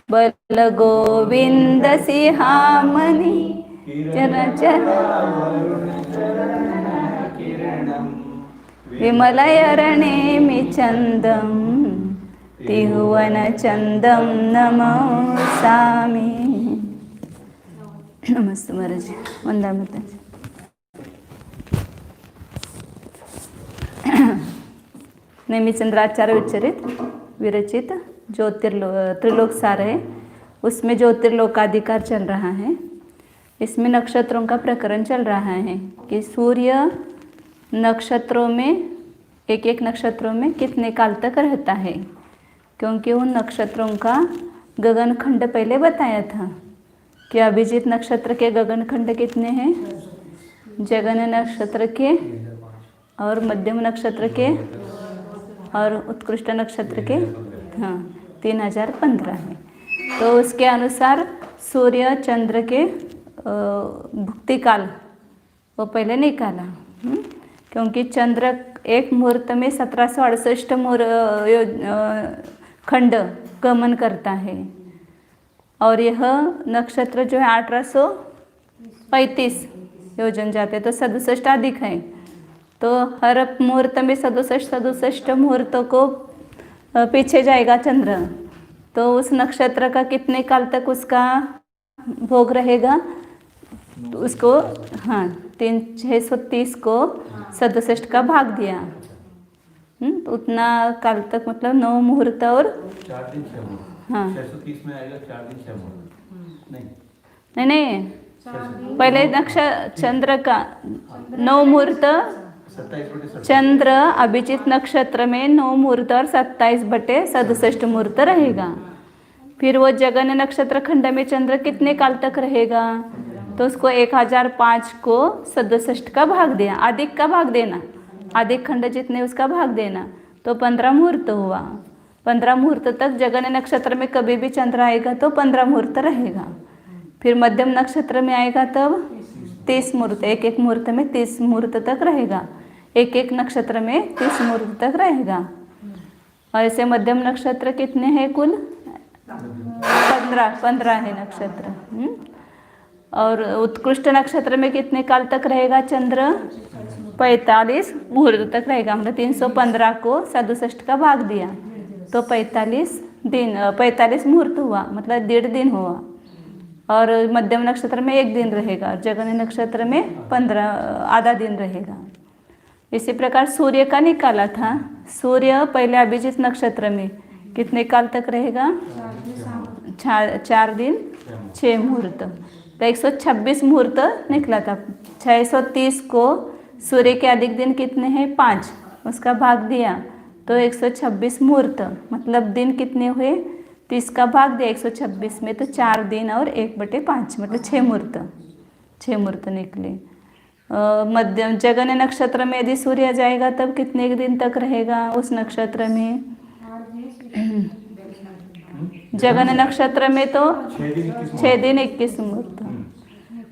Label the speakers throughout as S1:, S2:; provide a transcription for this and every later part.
S1: बल गोविंद सिंहामणि चर विमलयरणे चंदम तिहुवन चंदम नमोसामि। नमस्ते महाराज, वंदे मातरम। नेमिचंद्राचार्य विचरित विरचित जो त्रिलोक सार है, उसमें ज्योतिर्लोकाधिकार चल रहा है। इसमें नक्षत्रों का प्रकरण चल रहा है कि सूर्य नक्षत्रों में एक एक नक्षत्रों में कितने काल तक रहता है, क्योंकि उन नक्षत्रों का गगनखंड पहले बताया था कि अभिजीत नक्षत्र के गगनखंड कितने हैं, जगन नक्षत्र के और मध्यम नक्षत्र के और उत्कृष्ट नक्षत्र के 3015 है। तो उसके अनुसार सूर्य चंद्र के भुक्ति काल वो पहले निकाला, क्योंकि चंद्र एक मुहूर्त में 1768 खंड गमन करता है और यह नक्षत्र जो है 1835 योजन जाते, तो 67 अधिक है। तो हर मुहूर्त में 67 मुहूर्तों को पीछे जाएगा चंद्र, तो उस नक्षत्र का कितने काल तक उसका भोग रहेगा, तो उसको 630 को 67 का भाग दिया, तो उतना काल तक, मतलब 9 मुहूर्त और
S2: 4 दिन 6 मुहूर्त। 630 में आएगा 4 दिन 6 मुहूर्त।
S1: नहीं, पहले चंद्र का 9 मुहूर्त, चंद्र अभिजीत नक्षत्र में 9 मुहूर्त और 27/67 मुहूर्त रहेगा। फिर वो जगन नक्षत्र खंड में चंद्र कितने काल तक रहेगा, तो उसको 1005 को 67 का भाग दिया, अधिक का भाग देना, अधिक खंड जितने उसका भाग देना, तो 15 मुहूर्त हुआ। 15 मुहूर्त तक जगन नक्षत्र में कभी भी चंद्र आएगा तो 15 मुहूर्त रहेगा। फिर मध्यम नक्षत्र में आएगा तब 30 मुहूर्त, एक एक मुहूर्त में 30 मुहूर्त तक रहेगा, एक एक नक्षत्र में 30 मुहूर्त तक रहेगा। और ऐसे मध्यम नक्षत्र कितने हैं कुल, 15 है नक्षत्र। और उत्कृष्ट नक्षत्र में कितने काल तक रहेगा चंद्र, 45 मुहूर्त तक रहेगा। हमने 315 को 67 का भाग दिया तो 45 मुहूर्त हुआ, मतलब 1.5 दिन हुआ। और मध्यम नक्षत्र में 1 दिन रहेगा, जगन नक्षत्र में 15 आधा दिन रहेगा। इसी प्रकार सूर्य का निकाला था, सूर्य पहले अभिजीत नक्षत्र में कितने काल तक रहेगा, 4 दिन 6 मुहूर्त, तो 126 मुहूर्त निकला था। 630 को सूर्य के अधिक दिन कितने हैं, 5, उसका भाग दिया तो 126 मुहूर्त, मतलब दिन कितने हुए, 30 का भाग दिया 126 में, तो 4 दिन और 1/5, मतलब 6 मुहूर्त निकले। मध्यम जगन नक्षत्र में यदि सूर्य जाएगा तब कितने दिन तक रहेगा उस नक्षत्र में, जगन नक्षत्र में तो 6 दिन 21 मुहूर्त,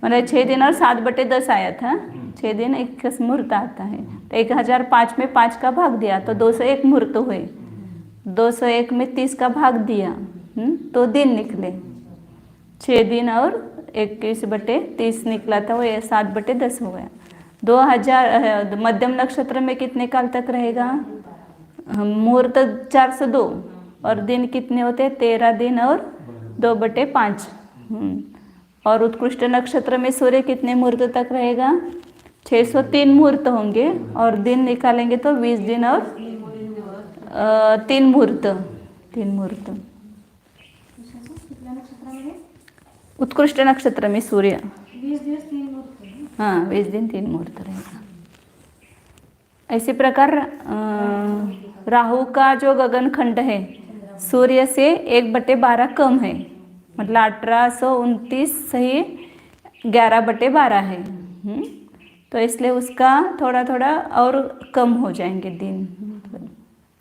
S1: मतलब 6 दिन और 7/10 आया था, 6 दिन 21 मुहूर्त आता है। तो 1005 में 5 का भाग दिया तो 201 मुहूर्त हुए, 201 में 30 का भाग दिया तो दिन निकले, 6 दिन और 21/30 निकला था, वो 7/10 हो गया। 2000 मध्यम नक्षत्र में कितने काल तक रहेगा, मुहूर्त 402 और दिन कितने होते हैं, 13 दिन और 2/5। और उत्कृष्ट नक्षत्र में सूर्य कितने मुहूर्त तक रहेगा, 603 मुहूर्त होंगे और दिन निकालेंगे तो 20 दिन और 3 मुहूर्त। उत्कृष्ट नक्षत्र में सूर्य 20 दिन 3 मुहूर्त रहेगा। इसी प्रकार राहु का जो गगनखंड है सूर्य से 1/12 कम है, मतलब 1829 सही 11/12 है। तो इसलिए उसका थोड़ा थोड़ा और कम हो जाएंगे दिन,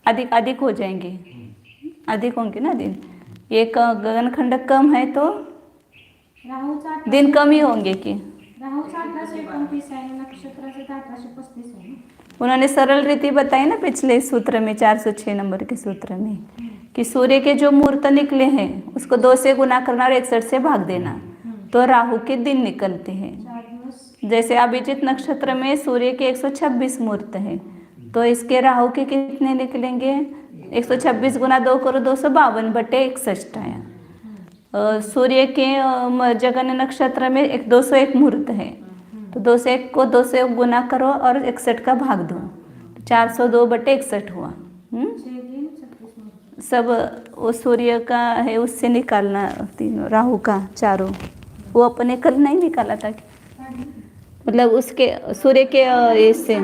S1: अधिक हो जाएंगे, अधिक होंगे ना दिन। एक गगनखंड कम है तो दिन कम ही होंगे कि उन्होंने सरल रीति बताई ना पिछले सूत्र में, 406 नंबर के सूत्र में, कि सूर्य के जो मुहूर्त निकले हैं उसको 2 से गुना करना और 61 से भाग देना, तो राहु के दिन निकलते हैं। जैसे अभिजीत नक्षत्र में सूर्य के 126 मुहूर्त हैं, तो इसके राहु के कितने निकलेंगे? 126 गुना 2 करो 252/61 आया। सूर्य के जगन नक्षत्र में 201 मुहूर्त है, तो 201 को 2 से गुना करो और 61 का भाग दो, 402/61 हुआ। सब वो सूर्य का है, उससे निकालना तीनों राहु का चारों, वो अपने कल नहीं निकाला था कि? मतलब उसके सूर्य के इससे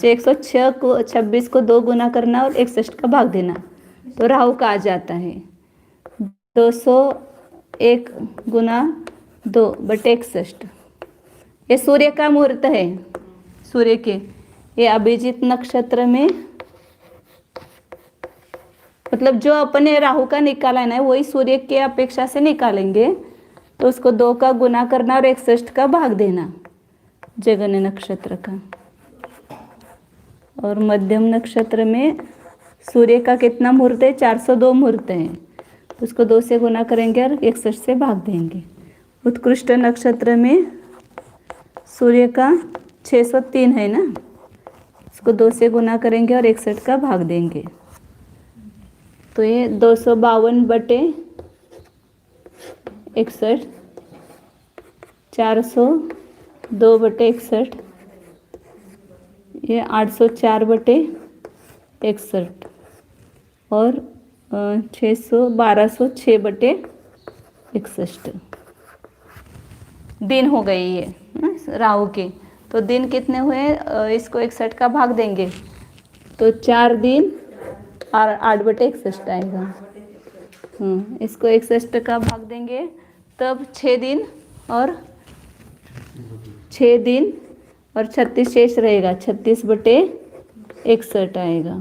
S1: 106 को 26 को 2 गुना करना और 61 का भाग देना, तो राहु का आ जाता है 201 गुना 2/61। ये सूर्य का मुहूर्त है। सूर्य के ये अभिजीत नक्षत्र में, मतलब जो अपने राहु का निकाला है ना वही सूर्य के अपेक्षा से निकालेंगे, तो उसको 2 का गुना करना और 61 का भाग देना जगन नक्षत्र का। और मध्यम नक्षत्र में सूर्य का कितना मुहूर्त है? 402 मुहूर्त है, तो उसको 2 से गुना करेंगे और 61 से भाग देंगे। उत्कृष्ट नक्षत्र में सूर्य का 603 है ना, उसको 2 से गुना करेंगे और 61 का भाग देंगे, तो ये 252/61, 402/61, ये 804/61 और 1206/61 दिन हो गई ये राहु के। तो दिन कितने हुए? इसको 61 का भाग देंगे तो 4 दिन और 8/61 आएगा। इसको 61 का भाग देंगे तब 6 दिन और 36 शेष रहेगा, 36/61 आएगा।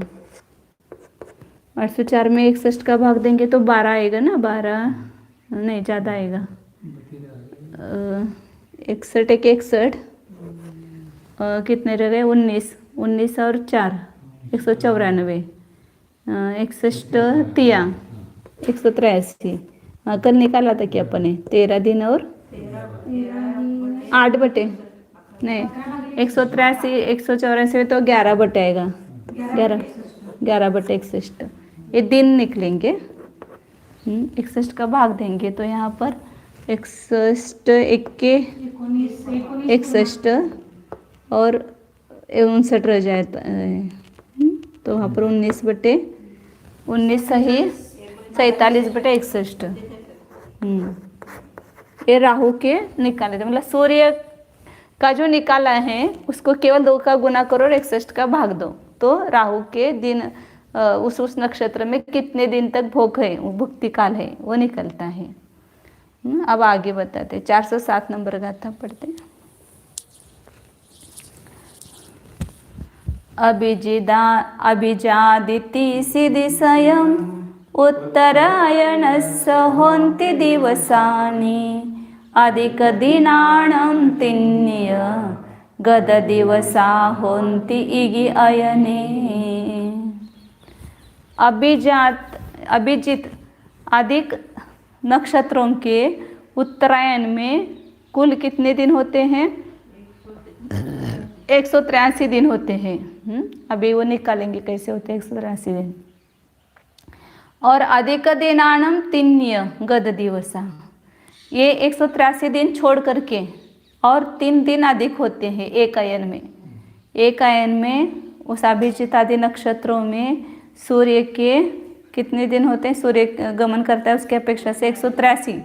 S1: 804 में 61 का भाग देंगे तो 12 आएगा ना, 12 नहीं ज़्यादा आएगा, 61 एक 61 कितने रह गए? 19 और 4 194, 61 तिया 183। कल निकाला था कि अपने 13 दिन और 8 बटे नहीं 183 184 तो 11 बटे आएगा, 11/61 ये दिन निकलेंगे। 61 का भाग देंगे तो यहाँ पर 61 61 और 59 रह जाता है, तो वहाँ पर 19 सही 47/61। ये राहु के निकाले थे, मतलब सूर्य का जो निकाला है उसको केवल 2 का गुना करो और 61 का भाग दो, तो राहु के दिन उस नक्षत्र में कितने दिन तक भोग है, भुक्ति काल है, वो निकलता है। अब आगे बताते 407 नंबर गाथा पढ़ते हैं। अभिजादिति सिदिशयम् उत्तरायणस्य होन्ति दिवसानि अधिकदिनानां तिन्य गददिवसा होन्ति इगि अयने। अभिजीत अधिक नक्षत्रों के उत्तरायण में कुल कितने दिन होते हैं? 183 दिन होते हैं। अभी वो निकालेंगे कैसे होते हैं 183 दिन। और अधिक दिनानम तिन्य गद दिवसा, ये 183 दिन छोड़ करके और 3 दिन अधिक होते हैं एक अयन में। एक अयन में उस अभिजीत आदि नक्षत्रों में सूर्य के कितने दिन होते हैं? सूर्य गमन करता है उसके अपेक्षा से 183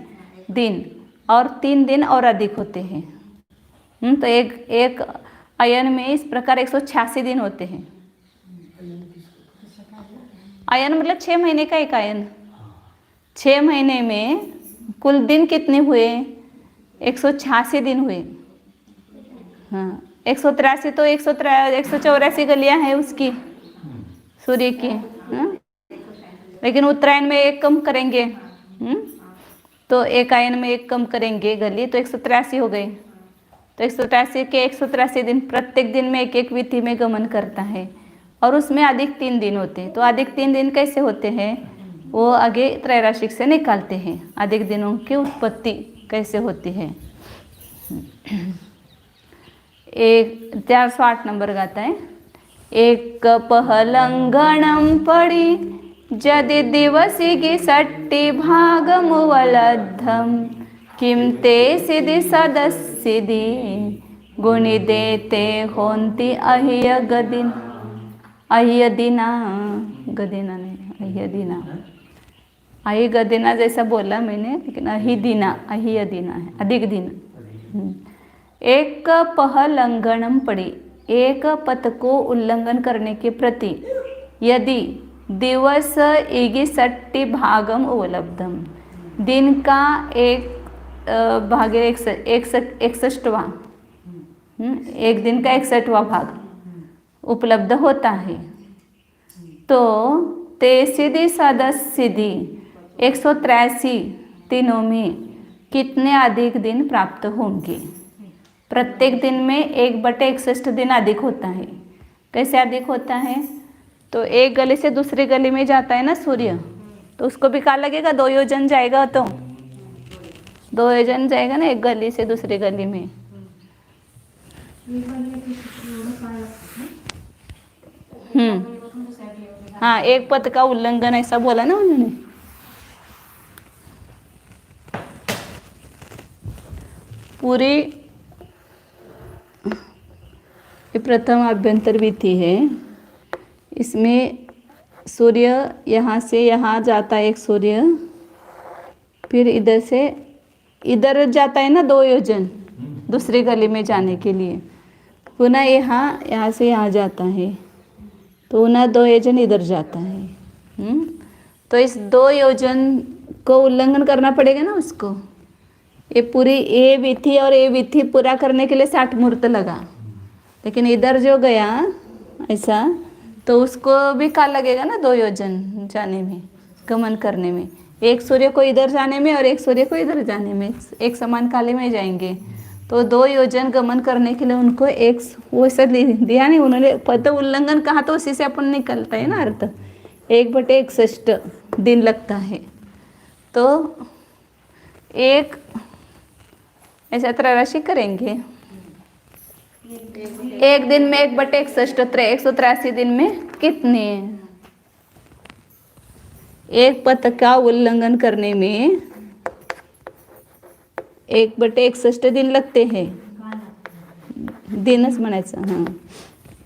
S1: दिन और 3 दिन और अधिक होते हैं। तो एक अयन में इस प्रकार 186 दिन होते हैं। अयन मतलब 6 महीने का एक अयन। 6 महीने में कुल दिन कितने हुए? 186 दिन हुए। हाँ 183 तो 184 गलियां हैं उसकी सूर्य की। लेकिन उत्तरायण में एक कम करेंगे, तो एक अयन में एक कम करेंगे गली, तो 183 हो गई। तो 183 के 183 दिन प्रत्येक दिन में एक एक विधि में गमन करता है और उसमें अधिक 3 दिन होते हैं। तो अधिक 3 दिन कैसे होते हैं, वो आगे त्रैराशिक से निकालते हैं, अधिक दिनों की उत्पत्ति कैसे होती है। 408 नंबर गाता है। एक पहलंगणम पड़ी जदि दिवसी की सट्टी भागमुवलद्धम किम ते सिद्धि सदस्सिद्धि गुणि देते होंति अह्य गदिन अह्य दिना गदिना नहीं अह्य दिना अह्य गदिना जैसा बोला मैंने, लेकिन अहि दिना अह्य दिना है, अधिक दिन। एक पहलंगणम पड़ी, एक पथ को उल्लंघन करने के प्रति यदि दिवस एगी सट्टी भागम उपलब्धम, दिन का एक भागे 61वां, एक दिन का 61वां भाग उपलब्ध होता है, तो ते सिद्धि सदस्सिद्धि 183 दिनों में कितने अधिक दिन प्राप्त होंगे। प्रत्येक दिन में 1/61 दिन अधिक होता है। कैसे अधिक होता है, तो एक गली से दूसरी गली में जाता है ना सूर्य, तो उसको भी क्या लगेगा, 2 योजन जाएगा, तो 2 योजन जाएगा ना एक गली से दूसरी गली में। हाँ, एक पथ का उल्लंघन ऐसा बोला ना उन्होंने। पूरी ये प्रथम आभ्यंतर विधि है। इसमें सूर्य यहाँ से यहाँ जाता है एक सूर्य, फिर इधर से इधर जाता है ना 2 योजन दूसरी गली में जाने के लिए, पुनः यहाँ से यहाँ जाता है, तो पुनः 2 योजन इधर जाता है। तो इस 2 योजन को उल्लंघन करना पड़ेगा ना उसको। ये पूरी ए विधि और ए विधि पूरा करने के लिए 60 मुहूर्त लगा, लेकिन इधर जो गया ऐसा, तो उसको भी क्या लगेगा ना 2 योजन जाने में, गमन करने में। एक सूर्य को इधर जाने में और एक सूर्य को इधर जाने में एक समान काले में जाएंगे, तो 2 योजन गमन करने के लिए उनको एक वो ऐसा दिया नहीं उन्होंने। पद उल्लंघन कहा तो उसी से अपन निकलता है ना अर्थ, 1/61 दिन लगता है। तो एक ऐसा त्रैराशि करेंगे, एक दिन में 1/61 183 दिन में कितने, एक पथ का उल्लंघन करने में 1/61 दिन लगते हैं, दिनच म्हणायचं। हाँ,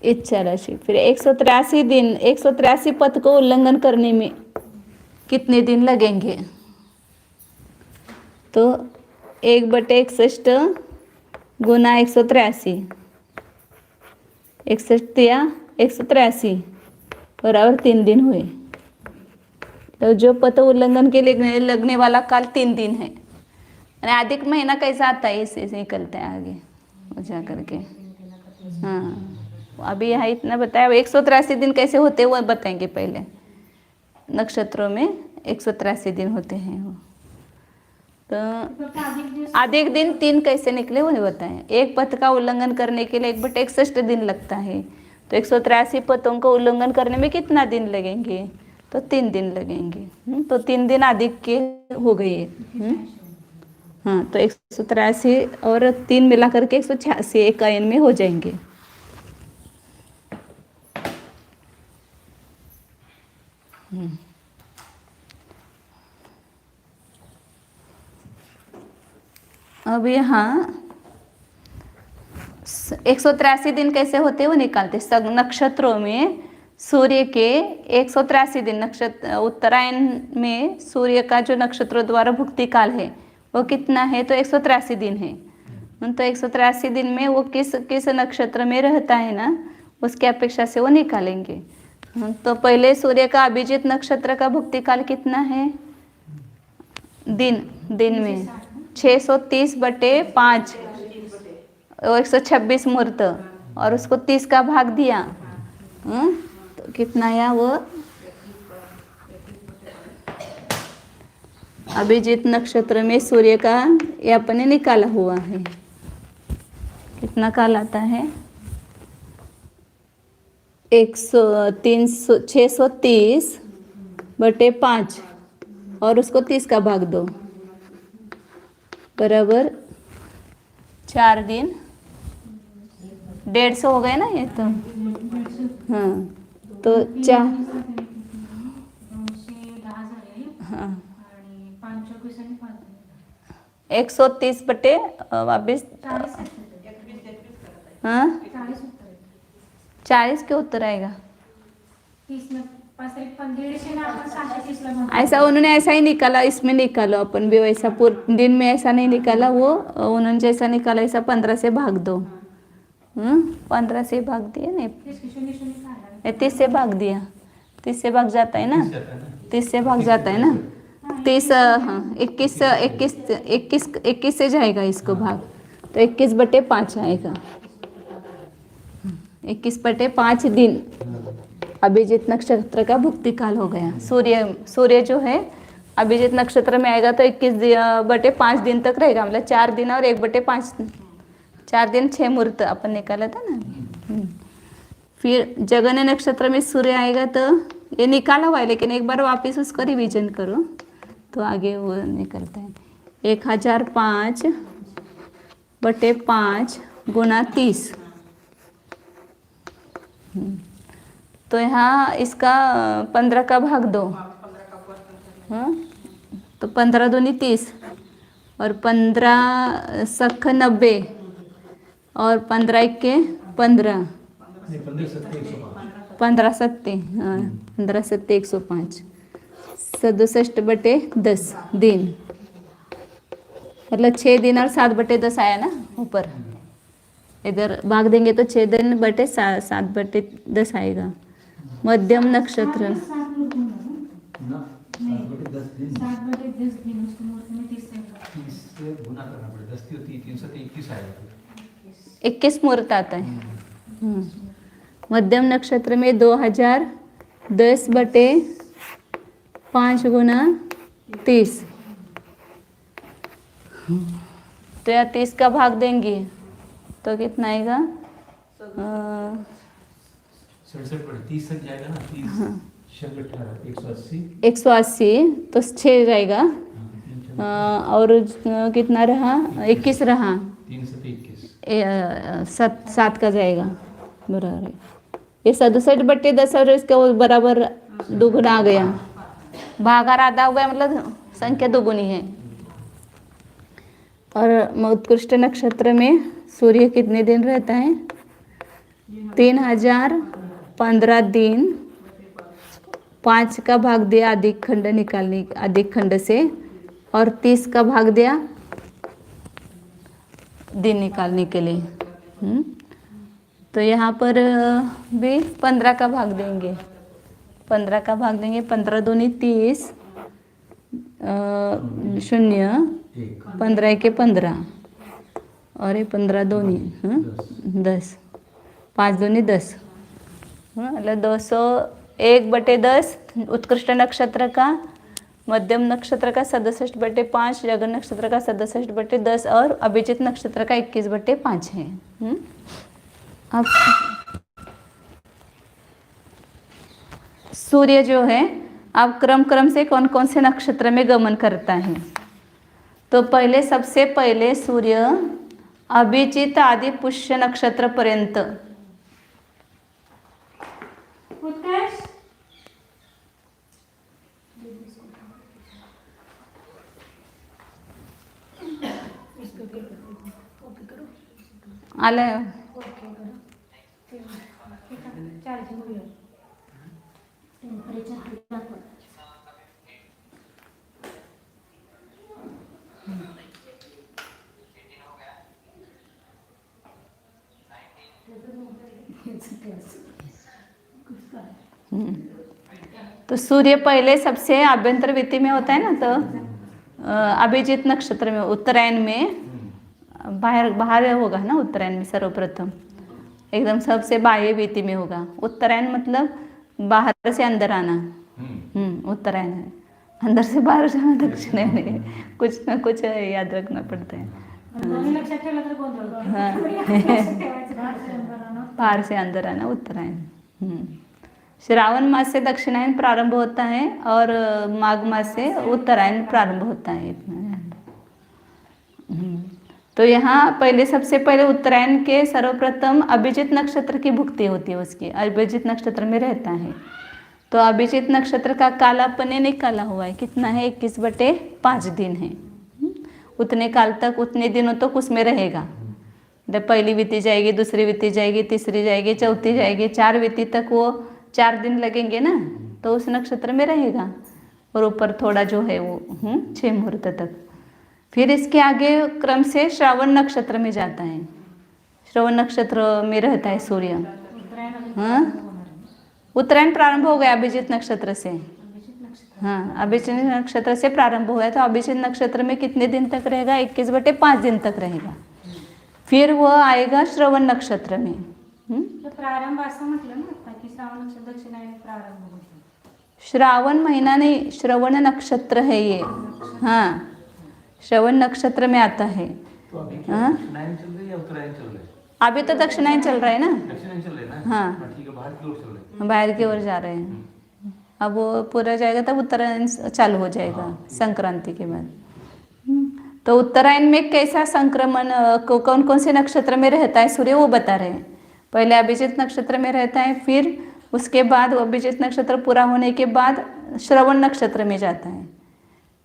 S1: इच्छा राशि। फिर 183 दिन, 183 पथ को उल्लंघन करने में कितने दिन लगेंगे, तो 1/61 गुना 183, 61 या 183 बराबर 3 दिन हुए। तो जो पथ उल्लंघन के लिए लगने वाला काल 3 दिन है। और अधिक महीना कैसा आता है, इससे निकलता है आगे हो जा करके। हाँ, अभी यहाँ इतना बताया। 183 दिन कैसे होते हैं वो बताएंगे पहले। नक्षत्रों में 183 दिन होते हैं वो, तो अधिक दिन 3 कैसे निकले वो बताएं। एक पथ का उल्लंघन करने के लिए 1/61 दिन लगता है, तो 183 पथों को उल्लंघन करने में कितना दिन लगेंगे, तो 3 दिन लगेंगे। तो 3 दिन अधिक के हो गए। हाँ, तो 183 और 3 मिला करके 186 एक आयन में हो जाएंगे। अब यहाँ 183 दिन कैसे होते हैं वो निकालते। नक्षत्रों में सूर्य के 183 दिन, नक्षत्र उत्तरायण में सूर्य का जो नक्षत्रों द्वारा भुक्ति काल है वो कितना है, तो 183 दिन है। तो 183 दिन में वो किस नक्षत्र में रहता है ना, उसके अपेक्षा से वो निकालेंगे। तो पहले सूर्य का अभिजीत नक्षत्र का भुक्ति काल कितना है, दिन में 630/5 126 मुहूर्त, और उसको 30 का भाग दिया, तो कितना आया वो। अभिजीत नक्षत्र में सूर्य का ये अपने निकाला हुआ है, कितना काल आता है, 630/5 और उसको 30 का भाग दो, बराबर 4 दिन 150 हो गए ना ये तो। हाँ तो हाँ 130 वापिस हाँ 40 के उत्तर आएगा। ऐसा उन्होंने ऐसा ही निकाला, इसमें निकालो अपन भी वैसा पूरे दिन में ऐसा नहीं निकाला, वो उन्होंने जैसा निकाला ऐसा 15 से भाग दो। 15 से भाग दिया नहीं, 30 से भाग दिया, 30 से भाग जाता है ना, 30 से भाग जाता है ना, 30 हाँ 21 से जाएगा इसको भाग, तो 21/5 आएगा। 21/5 दिन अभिजीत नक्षत्र का भुक्ति काल हो गया। सूर्य जो है अभिजीत नक्षत्र में आएगा तो 21/5 दिन तक रहेगा, मतलब 4 दिन और 1/5, 4 दिन 6 मुहूर्त अपन निकाला था ना। फिर जगन्य नक्षत्र में सूर्य आएगा तो ये निकाला हुआ है, लेकिन एक बार वापस उसको रिवीजन करो तो आगे वो निकलता है। 1005/5 गुना 30, तो यहाँ इसका 15 का भाग दो। हाँ तो 15 दूनी 30 और 15 सख 90 और 15 के 15, 15 सत्ते हाँ 15 सत्ते 105, 67/10 दिन, मतलब 6 दिन और 7/10 आया ना ऊपर। इधर भाग देंगे तो 6 दिन बटे 7/10 आएगा। मध्यम नक्षत्र 21 मुहूर्त आता है। मध्यम नक्षत्र में 2010/5 गुना 30, तो या 30 का भाग देंगे तो कितना आएगा?
S2: 30 तक जाएगा ना,
S1: 180 तो 6 जाएगा। और कितना रहा? 21 रहा, 7 का जाएगा, बराबर है। ये 67/10 और इसका वो बराबर दुगुना आ गया, भागार आधा हो गया, मतलब संख्या दुगुनी है। और उत्कृष्ट नक्षत्र में सूर्य कितने दिन रहता है? 3015 दिन। 5 का भाग दिया अधिक खंड निकालने, अधिक खंड से, और 30 का भाग दिया दिन निकालने के लिए। तो यहाँ पर भी 15 का भाग देंगे, 15 का भाग देंगे। 15 दूनी 30, 0, 15 के 15 और ये 15 दूनी 10, 5 दूनी 10, मतलब 201/10 उत्कृष्ट नक्षत्र का। मध्यम नक्षत्र का 67/5, जगन नक्षत्र का 67/10 और अभिजीत नक्षत्र का 21/5 है। अब सूर्य जो है अब क्रम से कौन कौन से नक्षत्र में गमन करता है? तो पहले, सबसे पहले सूर्य अभिजीत आदि पुष्य नक्षत्र पर्यंत, आलं तो सूर्य पहले सबसे आभ्यंतर वित्ती में होता है ना, तो अभिजीत नक्षत्र में, उत्तरायण में बाहर होगा ना, उत्तरायण में सर्वप्रथम एकदम सबसे बाह्य वित्ती में होगा। उत्तरायण मतलब बाहर से अंदर आना, उत्तरायण है। अंदर से बाहर जाना दक्षिण है, कुछ ना कुछ याद रखना पड़ता है। हाँ बाहर से अंदर आना उत्तरायण। श्रावण मास से दक्षिणायन प्रारंभ होता है और माघ मास से उत्तरायण प्रारंभ होता है, इतना। तो यहाँ पहले सबसे पहले उत्तरायण के सर्वप्रथम अभिजित नक्षत्र की भुक्ति होती है, उसकी अभिजित नक्षत्र में रहता है। तो अभिजित नक्षत्र का काल अपने निकाला हुआ है, कितना है 21/5 दिन है। उतने काल तक, उतने दिनों तक उसमें रहेगा। जब पहली बीती जाएगी, दूसरी बीती जाएगी, तीसरी जाएगी, चौथी जाएगी, 4 बीती तक वो 4 दिन लगेंगे ना, तो उस नक्षत्र में रहेगा। और ऊपर थोड़ा जो है वो 6 मुहूर्त तक। फिर इसके आगे क्रम से श्रावण नक्षत्र में जाता है। श्रवण नक्षत्र में रहता है सूर्य। हाँ, उत्तरायण प्रारंभ हो गया अभिजित नक्षत्र से। हाँ, अभिजित नक्षत्र से प्रारंभ हुआ है। तो अभिजित नक्षत्र में कितने दिन तक रहेगा? 21/5 दिन तक रहेगा। फिर वह आएगा श्रवण नक्षत्र में।
S3: प्रारंभ असं म्हटलं ना की श्रावण नक्षत्र दक्षिणायन प्रारंभ होतो।
S1: श्रावण महीना नहीं, श्रवण नक्षत्र है ये। हाँ, श्रवण नक्षत्र में आता है।
S2: तो अभी क्या दक्षिणायन चल रही है या उत्तरायण चल रहा है?
S1: अभी तो दक्षिणायन चल रहा है ना।
S2: दक्षिणायन चल रहा है ना।
S1: हाँ,
S2: ठीक है, बाहर की ओर चल रहा है।
S1: बाहर की ओर जा रहे हैं। अब वो पूरा जाएगा तब उत्तरायण चालू हो जाएगा संक्रांति के बाद। तो उत्तरायण में कैसा संक्रमण, कौन कौन से नक्षत्र में रहता है सूर्य, वो बता रहे हैं। पहले अभिजित नक्षत्र में रहता है, फिर उसके बाद अभिजित नक्षत्र पूरा होने के बाद श्रवण नक्षत्र में जाता है,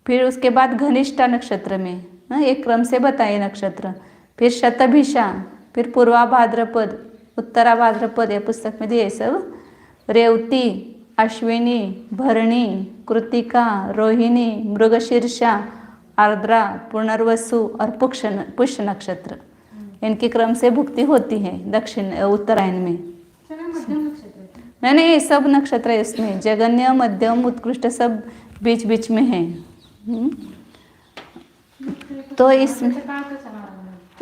S1: फिर उसके बाद घनिष्ठा नक्षत्र में, एक क्रम से बताए नक्षत्र, फिर शतभिषा, फिर पूर्वा भाद्रपद, उत्तरा भाद्रपद, ये पुस्तक में दिए सब, रेवती, अश्विनी, भरणी, कृतिका, रोहिणी, मृगशीर्षा, आर्द्रा, पुनर्वसु और पुष्य नक्षत्र। इनके क्रम से भुक्ति होती है दक्षिण उत्तरायण में। नहीं, सब नक्षत्र है इसमें, जगन्य, मध्यम, उत्कृष्ट सब बीच बीच में है। तो इस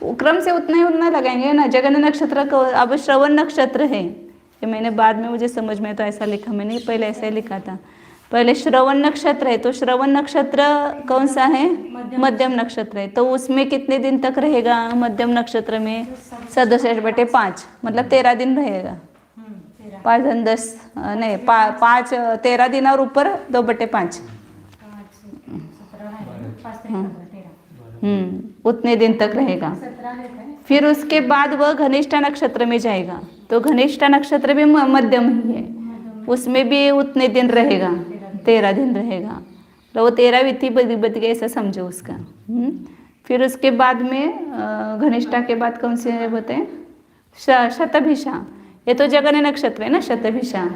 S1: क्रम से उतना लगाएंगे ना। जगन्य नक्षत्र को अब श्रवण नक्षत्र है, ये मैंने बाद में मुझे समझ में तो ऐसा लिखा, मैंने पहले ऐसा ही लिखा था। पहले श्रवण नक्षत्र है, तो श्रवण नक्षत्र कौन सा है? मध्यम नक्षत्र है। तो उसमें कितने दिन तक रहेगा? मध्यम नक्षत्र में 67/5, मतलब 13 दिन रहेगा। 5 और 10 नहीं, 5 13 दिन और ऊपर 2/5, उतने दिन तक रहेगा। फिर उसके बाद वह घनिष्ठा नक्षत्र में जाएगा। तो घनिष्ठा नक्षत्र भी मध्यम ही है, उसमें भी उतने दिन रहेगा, 13 दिन रहेगा। तो वो 13 विधि बद गए, ऐसा समझो उसका। फिर उसके बाद में घनिष्ठा के बाद कौन से बताएं? शतभिषा, ये तो जगन्य नक्षत्र है ना, शतभिषा।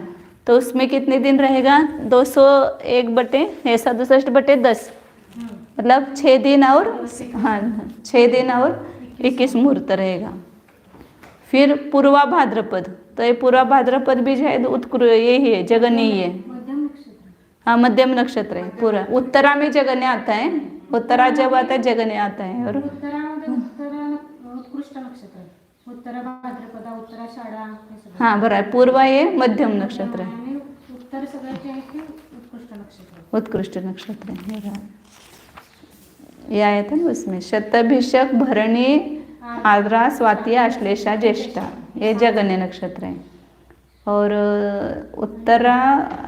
S1: तो उसमें कितने दिन रहेगा? 201/67/10, मतलब 6 दिन और 6 दिन और 21 मुहूर्त रहेगा। फिर पूर्वा भाद्रपद, तो ये पूर्वा भाद्रपद भी जो है यही है, जगन्य ही है। हाँ, मध्यम नक्षत्र है पूरा। उत्तरा में जगन्य आता है, उत्तरा जब आता है जगन्य आता है। और
S3: उत्कृष्ट नक्षत्र, उत्तरा भाद्रपद, उत्तराषाढा,
S1: हाँ बरोबर, पूर्वा ये मध्यम नक्षत्र है,
S3: उत्तर सगळ्याचे आहे की उत्कृष्ट नक्षत्र।
S1: उत्कृष्ट नक्षत्र है। ये आया था ना उसमें, शतभिषक, भरणी, आर्द्रा, स्वाति, आश्लेषा, ज्येष्ठा, ये जगन्य नक्षत्र है। और उत्तरा,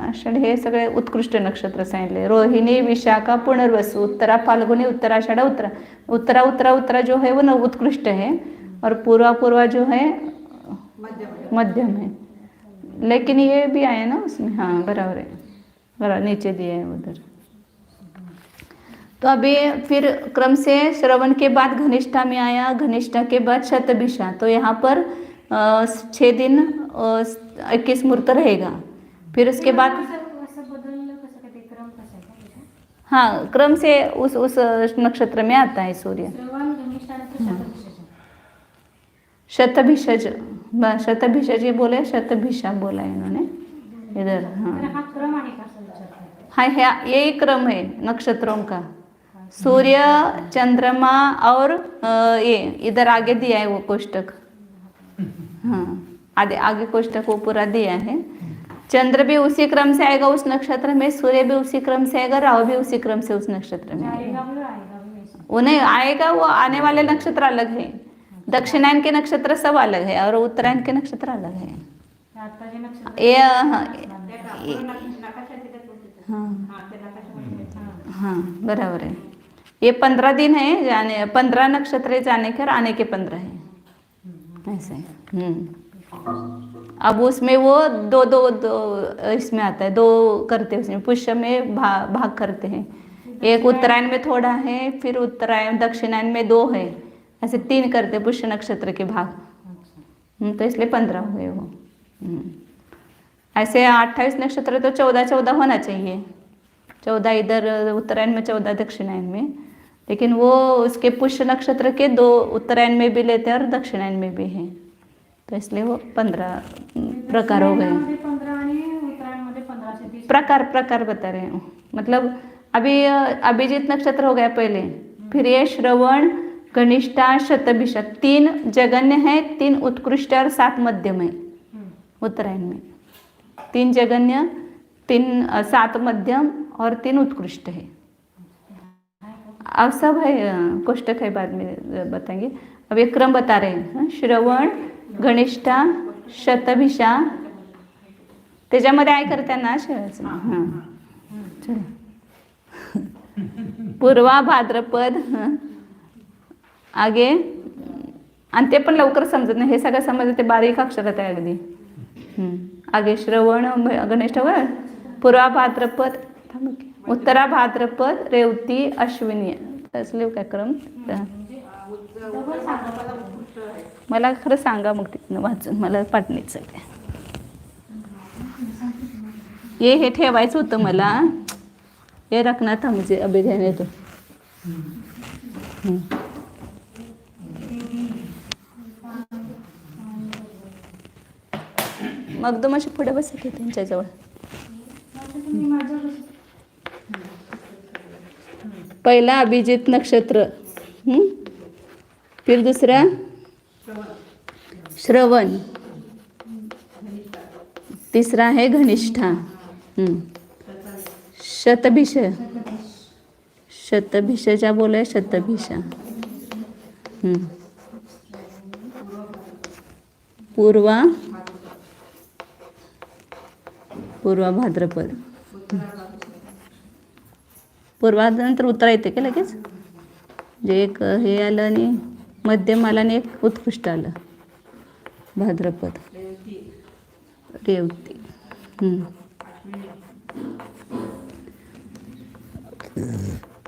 S1: आषाढ, हे सगळे उत्कृष्ट नक्षत्र सांगितले। रोहिणी, विशाखा, पुनर्वसु, उत्तरा फाल्गुनी, उत्तराषाढ़, उत्तरा जो है वो न उत्कृष्ट है, और पूर्वा जो है मध्यम है। लेकिन ये भी आया ना उसमें, हाँ बराबर है, बराबर नीचे दिया है उधर। तो अभी फिर क्रम से श्रवण के बाद घनिष्ठा में आया, घनिष्ठा के बाद शतभिषा। तो यहाँ पर 6 दिन 21 मुहूर्त रहेगा। फिर उसके बाद हाँ, क्रम से उस नक्षत्र में आता है सूर्य। शतभिषज, ये बोले, शतभिषा बोला है इन्होंने इधर। हाँ, यही क्रम है नक्षत्रों का। सूर्य, चंद्रमा और ये इधर आगे दिया है वो कोष्टक, हाँ आगे कोष्टक वो पूरा दिया है। चंद्र भी उसी क्रम से आएगा उस नक्षत्र में, सूर्य भी उसी क्रम से आएगा, राहु भी उसी क्रम से उस नक्षत्र में आएगा। उन्हें आएगा, वो आने वाले नक्षत्र अलग है। दक्षिणायन के नक्षत्र सब अलग है और उत्तरायण के नक्षत्र अलग है।
S3: आता जे नक्षत्र
S1: ये हाँ
S3: हां
S1: हाँ बराबर है। ये 15 दिन है जाने, 15 नक्षत्र है जाने के और आने के 15 है ऐसे। अब उसमें वो दो दो दो इसमें आता है, दो करते हैं उसमें, पुष्य में भाग करते हैं। एक उत्तरायण में थोड़ा है, फिर उत्तरायण दक्षिणायन में 2 है, ऐसे 3 करते हैं पुष्य नक्षत्र के भाग। तो इसलिए 15 हुए वो। ऐसे 28 नक्षत्र तो 14-14 होना चाहिए, 14 इधर उत्तरायण में, 14 दक्षिणायन में, लेकिन वो उसके पुष्य नक्षत्र के 2 उत्तरायण में भी लेते हैं और दक्षिणायन में भी हैं, तो इसलिए वो 15 प्रकार हो गए।
S3: 15 आणि उत्तरायणमध्ये 15 से 30
S1: प्रकार बता रहे हैं, मतलब अभी अभिजीत नक्षत्र हो गया पहले, फिर ये श्रवण, घनिष्ठा, शतभिषा, 3 जगन्य है, 3 उत्कृष्ट और 7 मध्यम है उत्तरायण में। 3 जगन्य, 3 7 मध्यम और 3 उत्कृष्ट है। अब सब है, कोष्टक है, बाद में बताएंगे। अब ये क्रम बता रहे हैं, श्रवण, घनिष्ठा, शतभिषा, त्याच्यामध्ये आहे करताना शिवायचं। हां चला, पूर्वा, भाद्रपद, आगे, आणि ते पण लवकर समजत नाही, हे सगळं समजतं ते बारीक अक्षरात आहे अगदी। आगे श्रवण, घनिष्ठ, पूर्वा भाद्रपद, उत्तरा भाद्रपद, रेवती, अश्विनी, असले काय क्रम। मला खरं सांगा मग तिथनं वाचून, मला पाठणीच आहे हे ठेवायचं होतं मला, ये रखना था मुझे अभी रहने दो। मग तो माझ्या पुढे बसत होते त्यांच्याजवळ। पहिला अभिजित नक्षत्र, फिर दूसरा श्रवण, तीसरा है घनिष्ठा, शतभिष, शतभिषा बोले, शतभिषा, पूर्वा, पूर्वा भाद्रपद, पूर्वानंतर उत्तरा येते की लगेच, जे एक हे आलं आणि मध्यम आलं आणि एक उत्कृष्ट आलं, भाद्रपद, रेवती,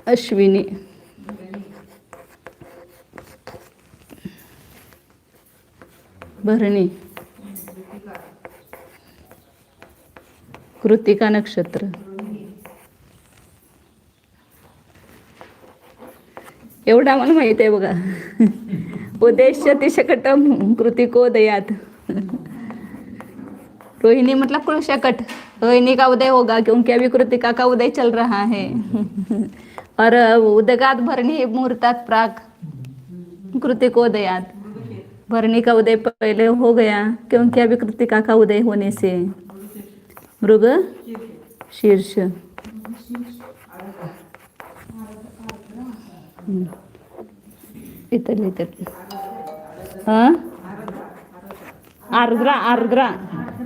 S1: अश्विनी, भरणी, कृतिका नक्षत्र, एवढं आम्हाला माहित आहे बघा। उद्देश्य तिशकटम कृतिकोदयात, रोहिणी मतलब कुलशकट, रोहिणी का उदय होगा क्योंकि अभी कृतिका का उदय चल रहा है। और उदगात भरणी मुहूर्तात प्राक कृतिकोदयात, भरणी का उदय पहले हो गया क्योंकि अभी कृतिका का उदय होने से, मृग शीर्ष, इतर हाँ आर्द्रा, आर्द्रा,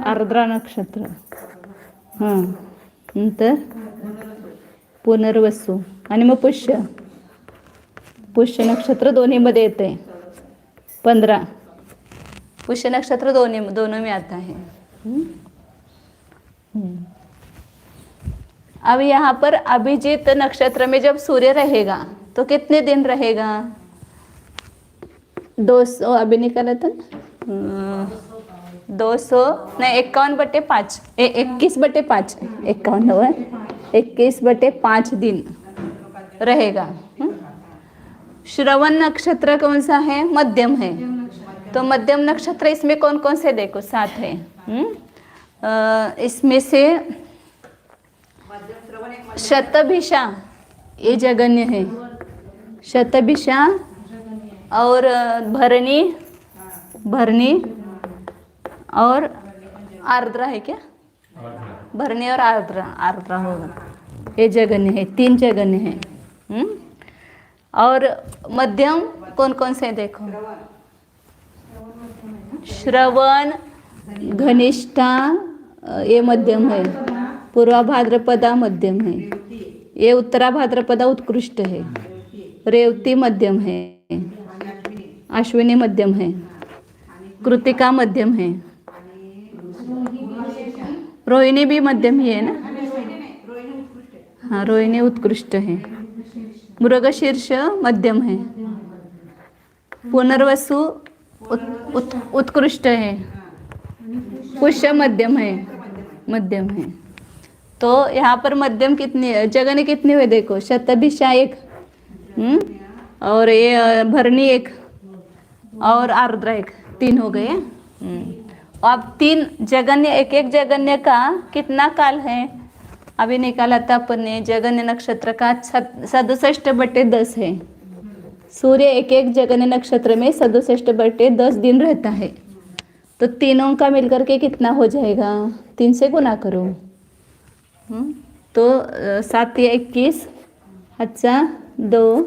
S1: आर्द्रा नक्षत्र, हां नंतर पुनर्वसू आणि मग पुष्य, पुष्य नक्षत्र दोन्हीमध्ये येते 15, पुष्य नक्षत्र दोनों में आता है। अब यहाँ पर अभिजीत नक्षत्र में जब सूर्य रहेगा तो कितने दिन रहेगा? 200 अभी निकाला था 200 नहीं 51/5 21/5 21/5 दिन रहेगा। श्रवण नक्षत्र कौन सा है? मध्यम है। तो मध्यम नक्षत्र इसमें कौन कौन से देखो 7 है। इसमें से शतभिषा ये जगन्य है, शतभिषा और भरणी और आर्द्रा है क्या? भरणी और आर्द्रा होगा, ये जगन्य है, 3 जगन्य है। और मध्यम कौन कौन से देखो? श्रवण, घनिष्ठा ये मध्यम है, पूर्वा भाद्रपदा मध्यम है, ये उत्तरा भाद्रपदा उत्कृष्ट है, रेवती मध्यम है, अश्विनी मध्यम है, कृतिका मध्यम है, रोहिणी भी मध्यम ही है ना। हाँ, रोहिणी उत्कृष्ट है, मृगशीर्ष मध्यम है, पुनर्वसु उत्कृष्ट है, पुष्य मध्यम है, मध्यम है। तो यहाँ पर मध्यम कितनी है, जगने कितनी हुए देखो, शतभिषा एक, और ये भरणी एक, और आर्द्रा एक, 3 हो गए। अब 3 जगन्य, एक एक जगन्य का कितना काल है अभी निकाला था अपन ने। जगन्य नक्षत्र का 67/10 है। सूर्य एक एक जगन्य नक्षत्र में 67/10 दिन रहता है। तो तीनों का मिलकर के कितना हो जाएगा, 3 से गुना करो। तो 7 या 21, 2,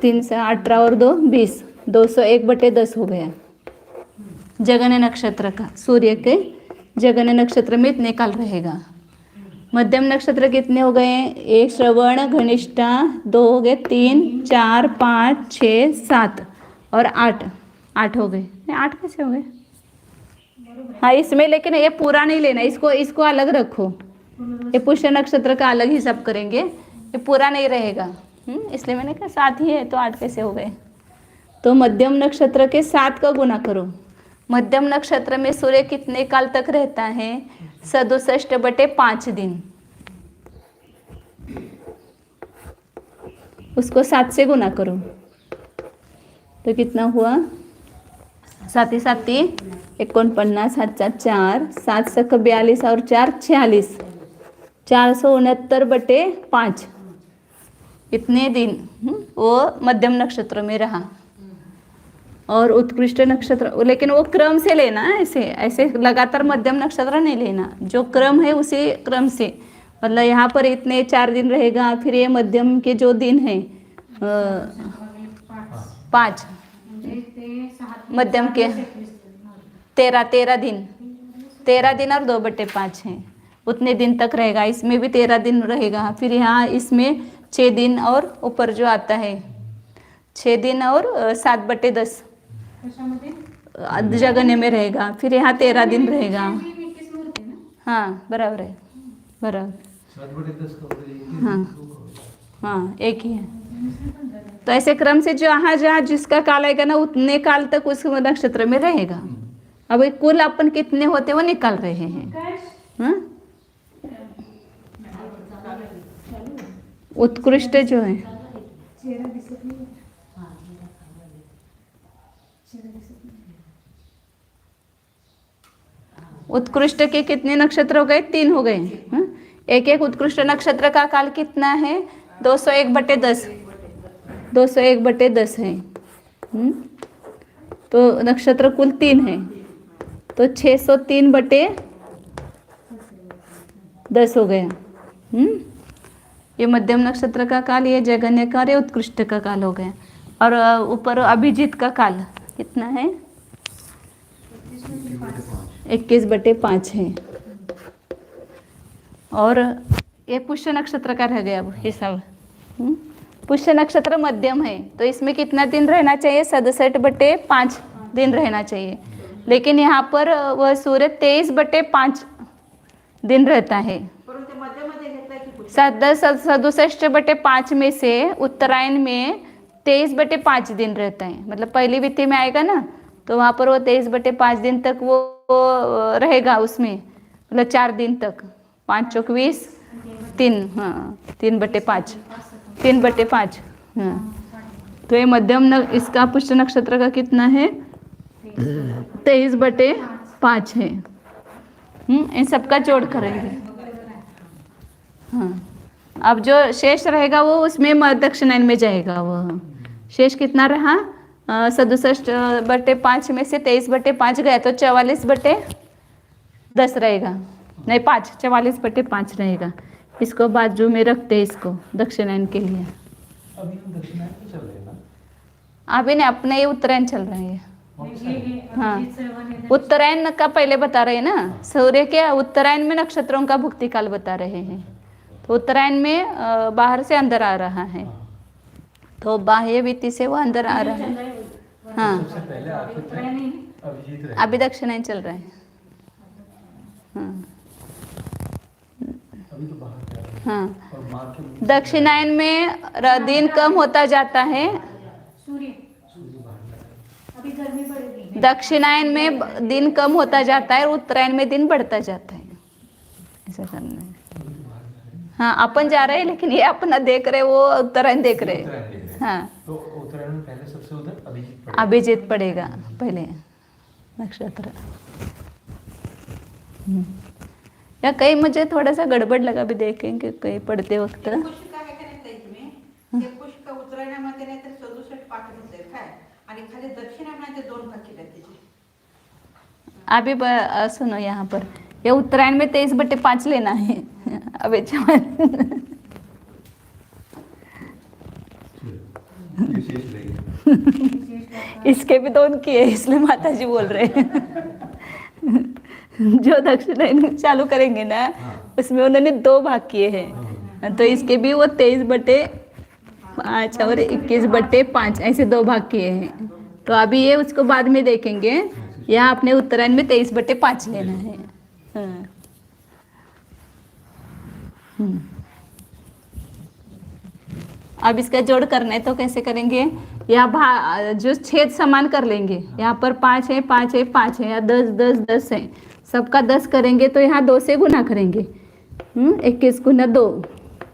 S1: 3 से 18 और 2 20, 201/10 हो गया जगन्य नक्षत्र का। सूर्य के जगन्य नक्षत्र में इतने काल रहेगा। मध्यम नक्षत्र कितने हो गए, 1 श्रवण, घनिष्ठा 2 हो गए, 3, 4, 5, 6, 7 और 8 हो गए। 8 कैसे हो गए? हाँ, इसमें लेकिन ये पूरा नहीं लेना, इसको अलग रखो। ये पुष्य नक्षत्र का अलग हिसाब करेंगे, ये पूरा नहीं रहेगा। इसलिए मैंने कहा 7 ही है तो 8 कैसे हो गए। तो मध्यम नक्षत्र के 7 का गुना करो। मध्यम नक्षत्र में सूर्य कितने काल तक रहता है, 67/5 दिन। उसको 7 से गुना करो तो कितना हुआ, 7 7 49, 7 4, 7 42 और 4 46, 469/5 इतने दिन वो मध्यम नक्षत्र में रहा। और उत्कृष्ट नक्षत्र, लेकिन वो क्रम से लेना, ऐसे लगातार मध्यम नक्षत्र नहीं लेना, जो क्रम है उसी क्रम से। मतलब यहाँ पर इतने 4 दिन रहेगा, फिर ये मध्यम के जो दिन है 5, मध्यम के 13 दिन, 13 दिन और 2/5 हैं, उतने दिन तक रहेगा। इसमें भी 13 दिन रहेगा। फिर यहाँ इसमें 6 दिन और ऊपर जो आता है 6 दिन और 7/10 जगन्य में रहेगा। फिर यहाँ 13 दिन रहेगा। हाँ, बराबर है, बराबर। हाँ, एक ही है। तो ऐसे क्रम से जहाँ जिसका काल आएगा ना, उतने काल तक उस नक्षत्र में रहेगा। अब कुल अपन कितने होते वो निकाल रहे हैं। हाँ, उत्कृष्ट जो है, उत्कृष्ट के कितने नक्षत्र हो गए, 3 हो गए। एक एक उत्कृष्ट नक्षत्र का काल कितना है, 201/10, 201/10 है। तो नक्षत्र कुल 3 है, तो 603/10 हो गया। ये मध्यम नक्षत्र का काल, ये जगन्य का, ये उत्कृष्ट का काल हो गया। और ऊपर अभिजीत का काल कितना है, 21/5 है। और ये पुष्य नक्षत्र का रह गया अब हिसाब। पुष्य नक्षत्र मध्यम है, तो इसमें कितना दिन रहना चाहिए, 67/5 दिन रहना चाहिए। लेकिन यहाँ पर वह सूर्य 23/5 दिन रहता है। 67/5 में से उत्तरायण में 23/5 दिन रहता है। मतलब पहली वित्ती में आएगा ना, तो वहाँ पर वो 23/5 दिन तक वो रहेगा उसमें, मतलब 4 दिन तक, 5 चौक 20, 3, हाँ 3/5, 3/5। हाँ, तो ये मध्यम इसका पुष्य नक्षत्र का कितना है, 23/5 है। इन सबका जोड़ करेंगे। हाँ, अब जो शेष रहेगा वो उसमें दक्षिणायन में जाएगा। वो शेष कितना रहा, 67/5 में से 23/5 गया तो 44/10 रहेगा, नहीं 5, 44/5 रहेगा। इसको बाजू में रखते हैं, इसको दक्षिणायन के लिए।
S2: अभी हम दक्षिणायन पे चल रहे हैं ना,
S1: अभी नहीं, अपने ही उत्तरायण चल रहे हैं। हाँ उत्तरायण का पहले बता रहे हैं ना, सूर्य के उत्तरायण में नक्षत्रों का भुक्ति काल बता रहे हैं। तो उत्तरायण में बाहर से अंदर आ रहा है, तो बाह्य वित्ति से वो अंदर आ रहा है। हाँ
S2: सबसे पहले अभिजीत रहे।
S1: अभी दक्षिणायन चल रहा है। हाँ
S2: अभी तो बाहर जा रहे हैं।
S1: हाँ
S2: और मार्च के
S1: दक्षिणायन में दिन कम होता जाता है,
S3: सूर्य अभी गर्मी बढ़ेगी।
S1: दक्षिणायन में दिन कम होता जाता है और उत्तरायण में दिन बढ़ता जाता है। ऐसा करना है। हाँ अपन जा रहे हैं, लेकिन ये अपना देख रहे, वो उत्तरायण देख रहे।
S2: उत्तरायण देख रहे हैं।
S1: हाँ
S2: तो उत्तरायण में पहले सबसे उधर अभिजीत पड़ेगा।
S1: अभिजीत पड़ेगा पहले नक्षत्र। या कहीं मुझे थोड़ा सा गड़बड लगा, भी देखेंगे कहीं पढ़ते वक्त।
S4: पुष्यका आहे का नाही ताई तुम्ही? ते पुष्यका उत्तरायणामध्ये नाही तर 67 पाठ घेतले काय आणि खाली दक्षिणामध्ये 2 भाग केले त्याचे.
S1: अभी सुनो यहाँ पर, ये उत्तरायण में 23/5 लेना है। अब
S2: विशेष रहेगा।
S1: इसके भी 2 किए, इसलिए माता जी बोल रहे हैं। जो दक्षिणायन चालू करेंगे ना, उसमें उन्होंने 2 भाग किए हैं, तो इसके भी वो 23/5 और 21/5 ऐसे 2 भाग किए हैं। तो अभी ये उसको बाद में देखेंगे। यहाँ अपने उत्तरायण में 23/5 लेना है। हाँ। अब इसका जोड़ करना है, तो कैसे करेंगे? यहाँ जो छेद समान कर लेंगे। यहाँ पर 5 है, 5 है, 5 है, या 10 10 10 है, सबका 10 करेंगे तो यहाँ 2 से गुना करेंगे। 21 गुना 2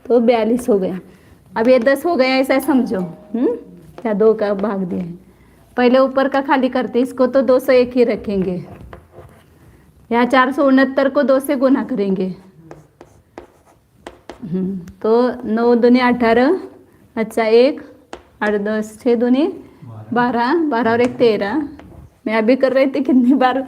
S1: तो 42 हो गया। अब ये 10 हो गया, ऐसा समझो। क्या 2 का भाग दिया है। पहले ऊपर का खाली करते, इसको तो 201 ही रखेंगे। यहाँ 469 को 2 से गुना करेंगे। तो 9 दूनी 18, अच्छा 1 8 10 6 दूनी 12, 12 और 1 13। मैं अभी कर रही थी, कितनी बार